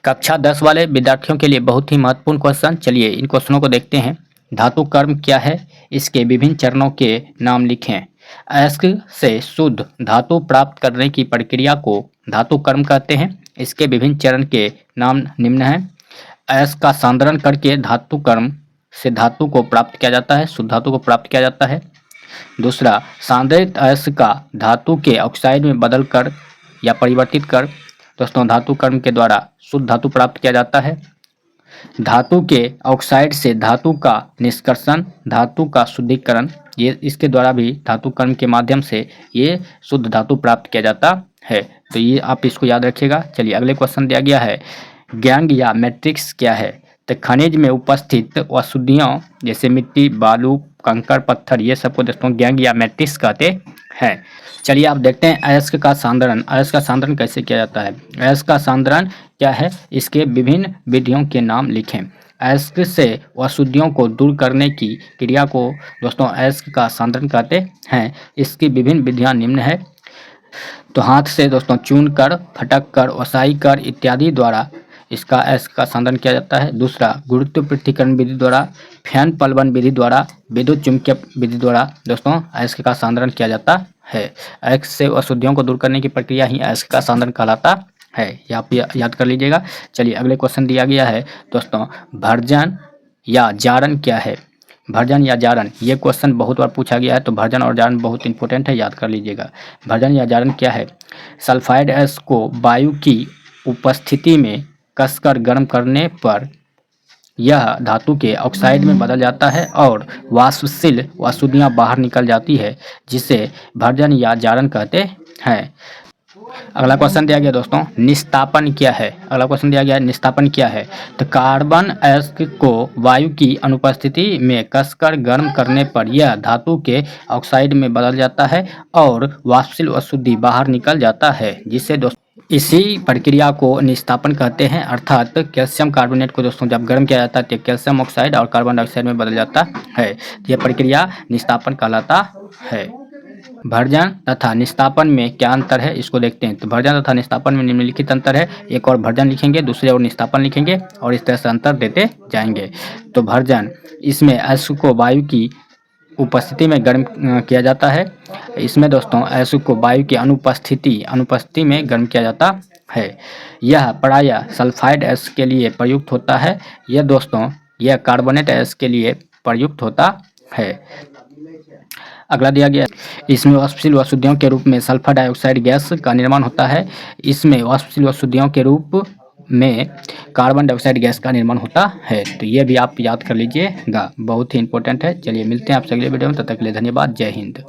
कक्षा 10 वाले विद्यार्थियों के लिए बहुत ही महत्वपूर्ण क्वेश्चन। चलिए इन क्वेश्चनों को देखते हैं। धातु कर्म क्या है, इसके विभिन्न चरणों के नाम लिखें। अयस्क से शुद्ध धातु प्राप्त करने की प्रक्रिया को धातु कर्म कहते हैं। इसके विभिन्न चरण के नाम निम्न हैं। अयस्क का सांद्रण करके धातु कर्म से धातु को प्राप्त किया जाता है, शुद्ध धातु को प्राप्त किया जाता है। दूसरा, सांद्रित अयस्क का धातु के ऑक्साइड में बदल कर या परिवर्तित कर दोस्तों धातु कर्म के द्वारा शुद्ध धातु प्राप्त किया जाता है। धातु के ऑक्साइड से धातु का निष्कर्षण, धातु का शुद्धिकरण, ये इसके द्वारा भी धातु कर्म के माध्यम से ये शुद्ध धातु प्राप्त किया जाता है। तो ये आप इसको याद रखिएगा। चलिए अगले क्वेश्चन दिया गया है, गैंग या मैट्रिक्स क्या है। तो खनिज में उपस्थित अशुद्धियों जैसे मिट्टी, बालू, कंकड़, पत्थर, ये सबको दोस्तों गैंग या मैट्रिक्स कहते हैं। चलिए आप देखते हैं अयस्क का सांद्रण। अयस्क का सांद्रण कैसे किया जाता है। अयस्क का सांद्रण क्या है, इसके विभिन्न विधियों के नाम लिखें। अयस्क से अशुद्धियों को दूर करने की क्रिया को दोस्तों अयस्क का सांद्रण कहते हैं। इसकी विभिन्न विधियां निम्न है। तो हाथ से दोस्तों चून कर, फटक कर, ओसाई कर इत्यादि द्वारा इसका अयस्क का सांद्रण किया जाता है। दूसरा, गुरुत्व पृथक्करण विधि द्वारा, फैन पलवन विधि द्वारा, विद्युत चुम्बकीय विधि द्वारा दोस्तों अयस्क का सांद्रण किया जाता है। अयस्क से अशुद्धियों को दूर करने की प्रक्रिया ही अयस्क का सांद्रण कहलाता है। ये आप याद कर लीजिएगा। चलिए अगले क्वेश्चन दिया गया है दोस्तों, भर्जन या जारण क्या है। भर्जन या जारण, ये क्वेश्चन बहुत बार पूछा गया है। तो भर्जन और जारण बहुत इंपॉर्टेंट है, याद कर लीजिएगा। भर्जन या जारण क्या है। सल्फाइड अयस्क को वायु की उपस्थिति में कसकर गर्म करने पर यह धातु के ऑक्साइड में बदल जाता है और वाष्पशील अशुद्धियां बाहर निकल जाती है, जिसे भर्जन या जारण कहते हैं। अगला क्वेश्चन दिया गया दोस्तों, निस्तापन क्या है। अगला क्वेश्चन दिया गया है, निस्तापन क्या है। तो कार्बन अयस्क को वायु की अनुपस्थिति में कसकर गर्म करने पर यह धातु के ऑक्साइड में बदल जाता है और वाष्पशील अशुद्धि बाहर निकल जाता है, जिससे दोस्तों इसी प्रक्रिया को निस्तापन कहते हैं। अर्थात कैल्शियम कार्बोनेट को दोस्तों जब गर्म किया जाता है तो कैल्शियम ऑक्साइड और कार्बन डाइऑक्साइड में बदल जाता है। यह प्रक्रिया निस्तापन कहलाता है। भर्जन तथा निस्तापन में क्या अंतर है, इसको देखते हैं। तो भर्जन तथा निस्तापन में निम्नलिखित अंतर है। एक और भर्जन लिखेंगे, दूसरे और निस्तापन लिखेंगे और इस तरह से अंतर देते जाएंगे। तो भर्जन, इसमें अयस्क को वायु की उपस्थिति में गर्म किया जाता है। इसमें दोस्तों अयस्क को वायु की अनुपस्थिति में गर्म किया जाता है। यह प्रायः सल्फाइड अयस्क के लिए प्रयुक्त होता है। यह दोस्तों यह कार्बोनेट अयस्क के लिए प्रयुक्त होता है। अगला दिया गया, इसमें वाष्पशील अशुद्धियों के रूप में सल्फर डाइऑक्साइड गैस का निर्माण होता है। इसमें वाष्पशील अशुद्धियों के रूप में कार्बन डाइऑक्साइड गैस का निर्माण होता है। तो ये भी आप याद कर लीजिएगा, बहुत ही इंपॉर्टेंट है। चलिए मिलते हैं आपसे अगले वीडियो में, तब तक के लिए धन्यवाद। जय हिंद।